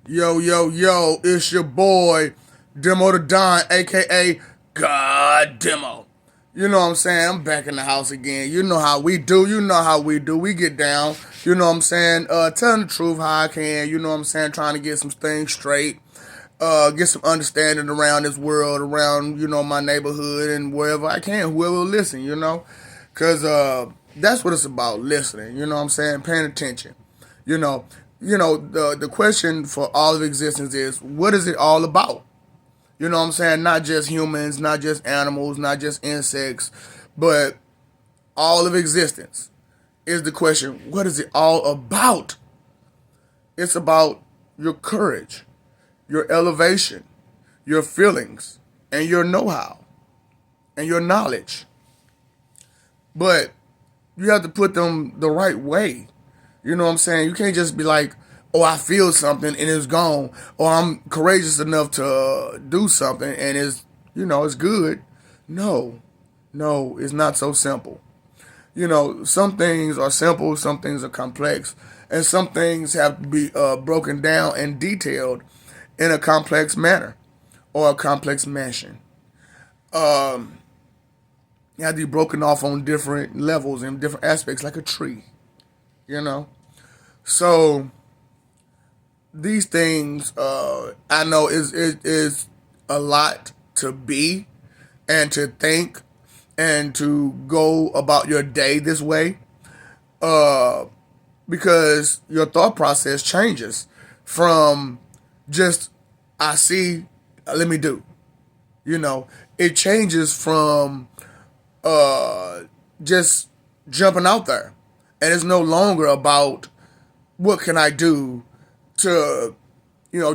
Yo, yo, yo, it's your boy, Demo the Don, aka God Demo. You know what I'm saying? I'm back in the house again. You know how we do. You know how we do. We get down. You know what I'm saying? Telling the truth how I can. You know what I'm saying? Trying to get some things straight. Get some understanding around this world, around, my neighborhood and wherever I can, whoever will listen, Because that's what it's about, listening. You know what I'm saying? Paying attention. You know, the question for all of existence is, what is it all about? You know what I'm saying? Not just humans, not just animals, not just insects, but all of existence is the question, what is it all about? It's about your courage, your elevation, your feelings, and your know-how, and your knowledge. But you have to put them the right way. You know what I'm saying? You can't just be like, oh, I feel something and it's gone, or I'm courageous enough to do something and it's good. No, no, it's not so simple. Some things are simple, some things are complex, and some things have to be broken down and detailed in a complex manner or a complex mansion. Um, you have to be broken off on different levels and different aspects, like a tree. You know, so these things, I know is a lot to be and to think and to go about your day this way, uh, because your thought process changes from just I see, let me do. You know, it changes from uh, just jumping out there, and it's no longer about what can I do to,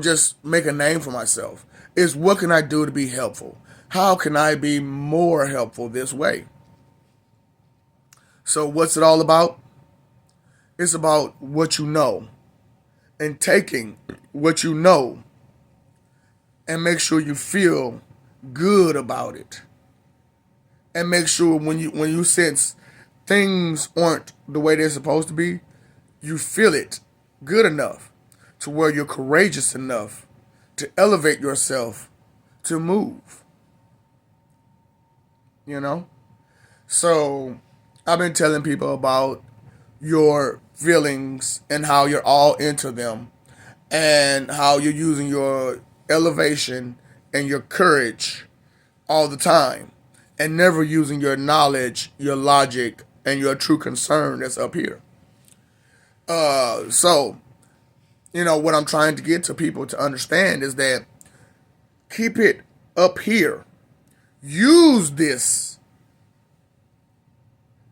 just make a name for myself. It's what can I do to be helpful? How can I be more helpful this way? So, what's it all about? It's about what you know and taking what you know and make sure you feel good about it. And make sure when you sense things aren't the way they're supposed to be, you feel it good enough to where you're courageous enough to elevate yourself to move, you know? So I've been telling people about your feelings and how you're all into them and how you're using your elevation and your courage all the time and never using your knowledge, your logic, and your true concern that's up here. So, what I'm trying to get to people to understand is that keep it up here. Use this,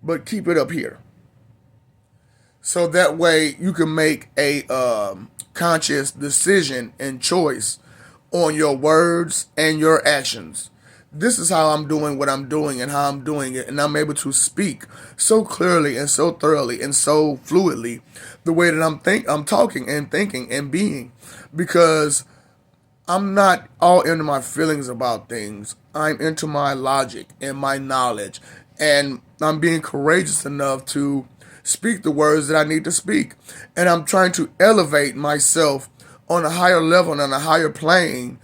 but keep it up here. So that way you can make a conscious decision and choice on your words and your actions. This is how I'm doing what I'm doing and how I'm doing it, and I'm able to speak so clearly and so thoroughly and so fluidly the way that I'm talking and thinking and being, because I'm not all into my feelings about things. I'm into my logic and my knowledge. And I'm being courageous enough to speak the words that I need to speak. And I'm trying to elevate myself on a higher level and on a higher plane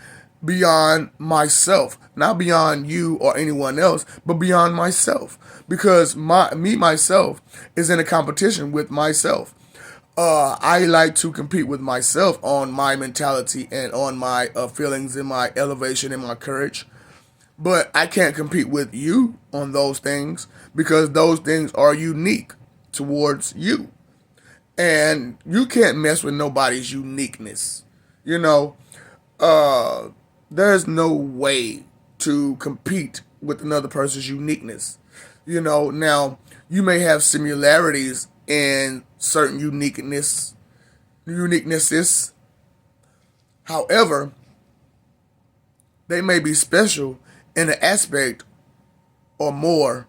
beyond myself. Not beyond you or anyone else, but beyond myself. Because myself is in a competition with myself. I like to compete with myself on my mentality and on my feelings and my elevation and my courage. But I can't compete with you on those things because those things are unique towards you. And you can't mess with nobody's uniqueness. You know, uh, there's no way to compete with another person's uniqueness. Now you may have similarities in certain uniquenesses. However, they may be special in an aspect or more,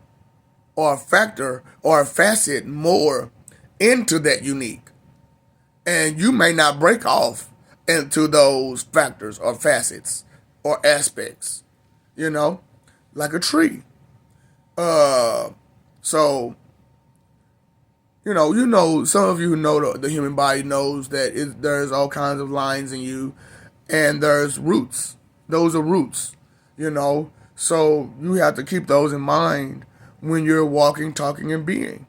or a factor or a facet more into that unique. And you may not break off into those factors or facets or aspects, you know, like a tree. Uh, so, some of you who know the human body knows that there's all kinds of lines in you, and there's roots. Those are roots, you know. So you have to keep those in mind when you're walking, talking, and being.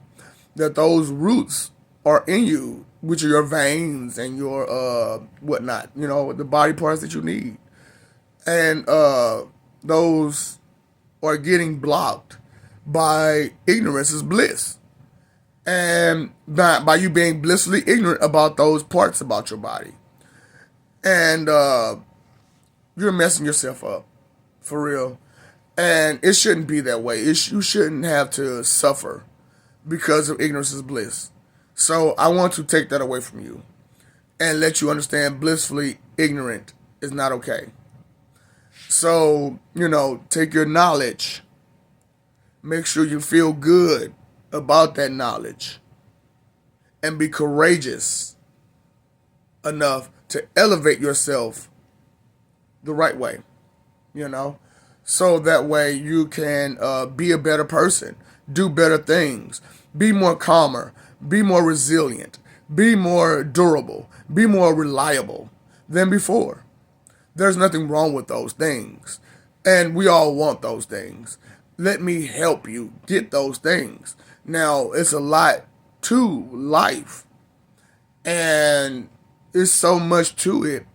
That those roots are in you, which are your veins and your whatnot, the body parts that you need. And those are getting blocked by ignorance is bliss. And by you being blissfully ignorant about those parts about your body. And you're messing yourself up, for real. And it shouldn't be that way. You shouldn't have to suffer because of ignorance is bliss. So I want to take that away from you and let you understand blissfully ignorant is not okay. So, take your knowledge. Make sure you feel good about that knowledge. And be courageous enough to elevate yourself the right way, So that way you can be a better person, do better things, be more calmer, be more resilient, be more durable, be more reliable than before. There's nothing wrong with those things. And we all want those things. Let me help you get those things. Now, it's a lot to life. And there's so much to it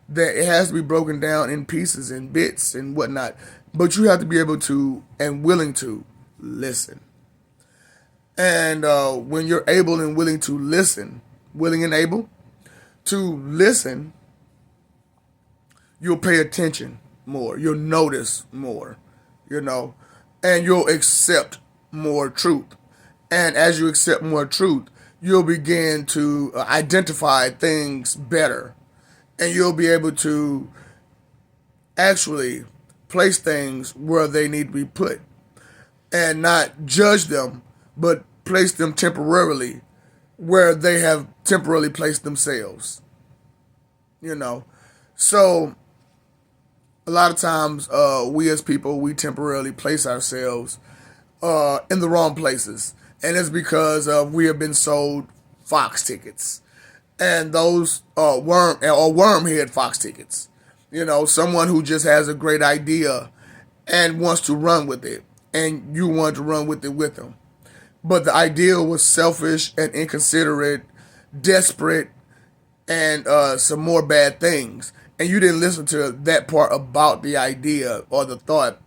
that it has to be broken down in pieces and bits and whatnot. But you have to be able to and willing to listen. And when you're able and willing to listen, willing and able to listen, you'll pay attention more. You'll notice more, and you'll accept more truth. And as you accept more truth, you'll begin to identify things better. And you'll be able to actually place things where they need to be put. And not judge them, but place them temporarily where they have temporarily placed themselves. So a lot of times we as people, we temporarily place ourselves in the wrong places. And it's because we have been sold Fox tickets. And those wormhead Fox tickets. Someone who just has a great idea and wants to run with it. And you want to run with it with them. But the idea was selfish and inconsiderate, desperate, and some more bad things. And you didn't listen to that part about the idea or the thought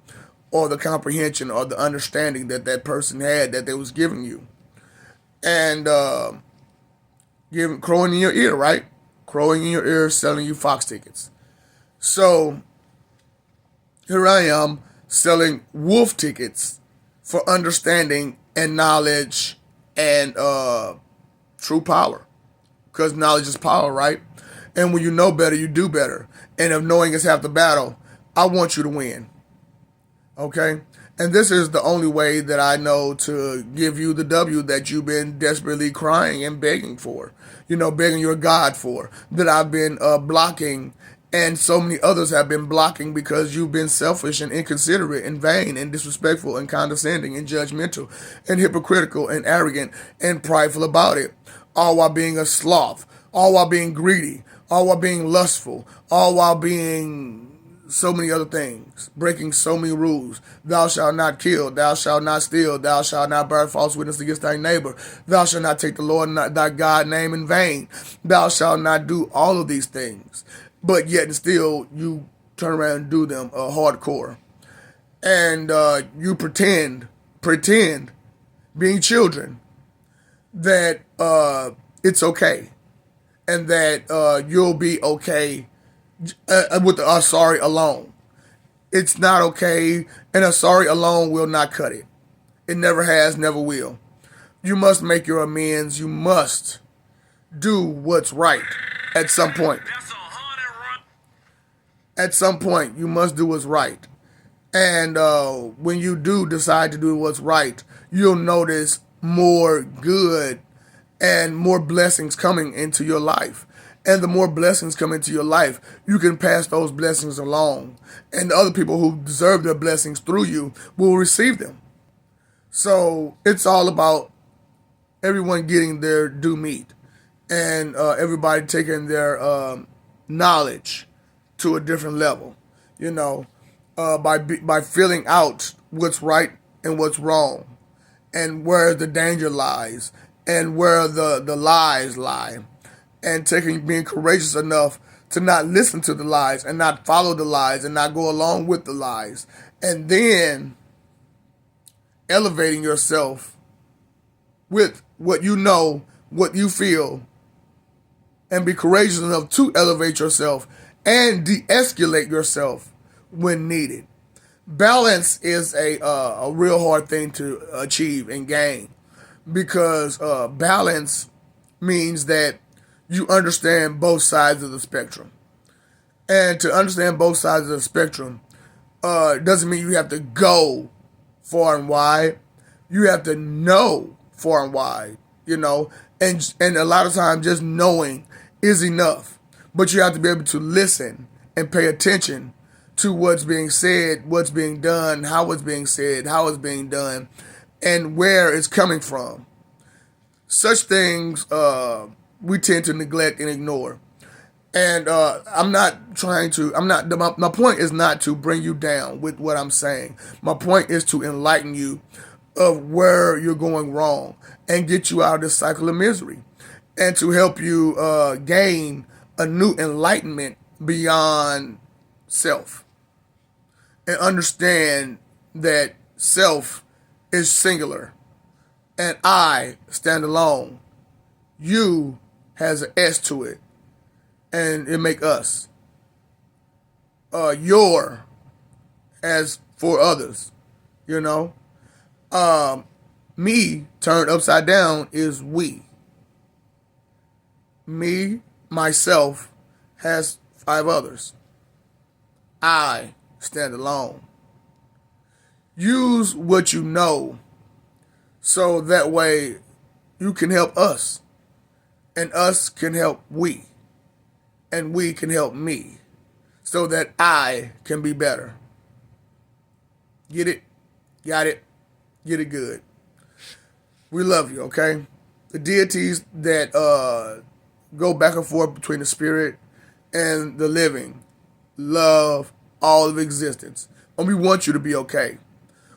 or the comprehension or the understanding that person had that they was giving you. And crowing in your ear, right? Crowing in your ear, selling you Fox tickets. So here I am selling wolf tickets for understanding and knowledge and true power. Because knowledge is power, right? And when you know better, you do better. And if knowing is half the battle, I want you to win. Okay? And this is the only way that I know to give you the W that you've been desperately crying and begging for. Begging your God for. That I've been blocking, and so many others have been blocking because you've been selfish and inconsiderate and vain and disrespectful and condescending and judgmental and hypocritical and arrogant and prideful about it. All while being a sloth. All while being greedy. All while being lustful. All while being so many other things, breaking so many rules. Thou shalt not kill, thou shalt not steal, thou shalt not bear false witness against thy neighbor, thou shalt not take the Lord thy God name in vain, thou shalt not do all of these things. But yet and still you turn around and do them hardcore. And you pretend, being children, that it's okay. And that you'll be okay with a sorry alone. It's not okay, and a sorry alone will not cut it. It never has, never will. You must make your amends. You must do what's right at some point. At some point, you must do what's right. And when you do decide to do what's right, you'll notice more good and more blessings coming into your life. And the more blessings come into your life, you can pass those blessings along. And the other people who deserve their blessings through you will receive them. So it's all about everyone getting their due meat, and everybody taking their knowledge to a different level. You know, by filling out what's right and what's wrong, and where the danger lies, and where the lies lie, and being courageous enough to not listen to the lies and not follow the lies and not go along with the lies, and then elevating yourself with what you know, what you feel, and be courageous enough to elevate yourself and de-escalate yourself when needed. Balance is a real hard thing to achieve and gain, because balance means that you understand both sides of the spectrum. And to understand both sides of the spectrum doesn't mean you have to go far and wide. You have to know far and wide, and a lot of times just knowing is enough. But you have to be able to listen and pay attention to what's being said, what's being done, how it's being said, how it's being done, and where it's coming from. Such things we tend to neglect and ignore. And my point is not to bring you down with what I'm saying. My point is to enlighten you of where you're going wrong and get you out of this cycle of misery, and to help you gain a new enlightenment beyond self, and understand that self is singular and I stand alone. You has an S to it, and it make us. Your as for others, you know. Me turned upside down is we. Me, myself, has 5 others. I stand alone. Use what you know so that way you can help us, and us can help we, and we can help me, so that I can be better. Get it? Got it? Get it good. We love you, okay? The deities that go back and forth between the spirit and the living love all of existence. And we want you to be okay.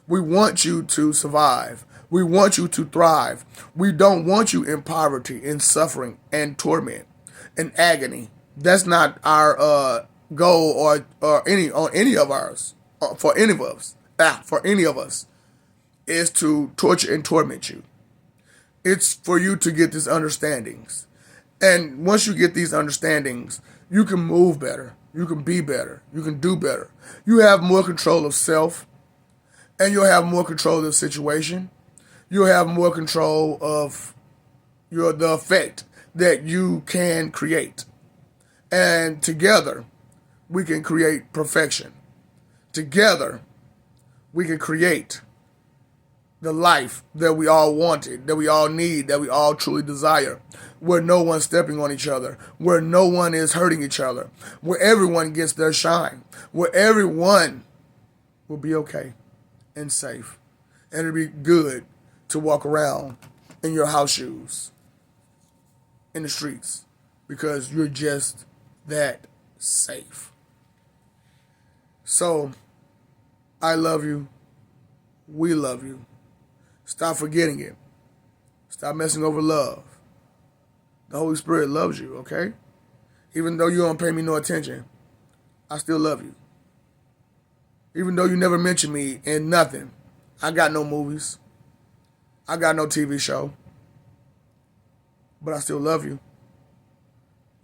We want you to survive. We want you to thrive. We don't want you in poverty, in suffering, and torment, and agony. That's not our goal or any of ours, for any of us. For any of us, is to torture and torment you. It's for you to get these understandings. And once you get these understandings, you can move better. You can be better. You can do better. You have more control of self, and you'll have more control of the situation. You'll have more control of the effect that you can create. And together, we can create perfection. Together, we can create the life that we all wanted, that we all need, that we all truly desire, where no one's stepping on each other, where no one is hurting each other, where everyone gets their shine, where everyone will be okay and safe. And it'll be good to walk around in your house shoes in the streets, because you're just that safe. So, I love you. We love you. Stop forgetting it. Stop messing over love. The Holy Spirit loves you, okay? Even though you don't pay me no attention, I still love you. Even though you never mention me in nothing. I got no movies. I got no TV show. But I still love you.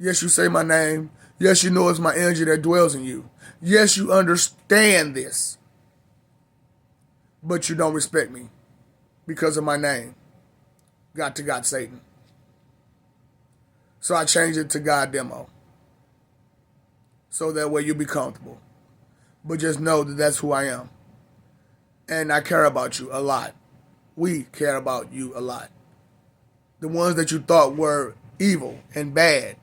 Yes, you say my name. Yes, you know it's my energy that dwells in you. Yes, you understand this. But you don't respect me because of my name. God to God Satan. So I changed it to God Demo. So that way you'll be comfortable. But just know that that's who I am. And I care about you a lot. We care about you a lot. The ones that you thought were evil and bad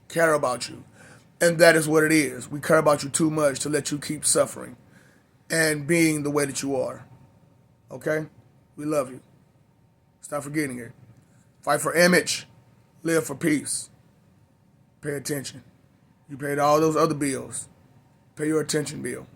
care about you. And that is what it is. We care about you too much to let you keep suffering and being the way that you are. Okay? We love you. Stop forgetting it. Fight for image. Live for peace. Pay attention. You paid all those other bills. Pay your attention bill.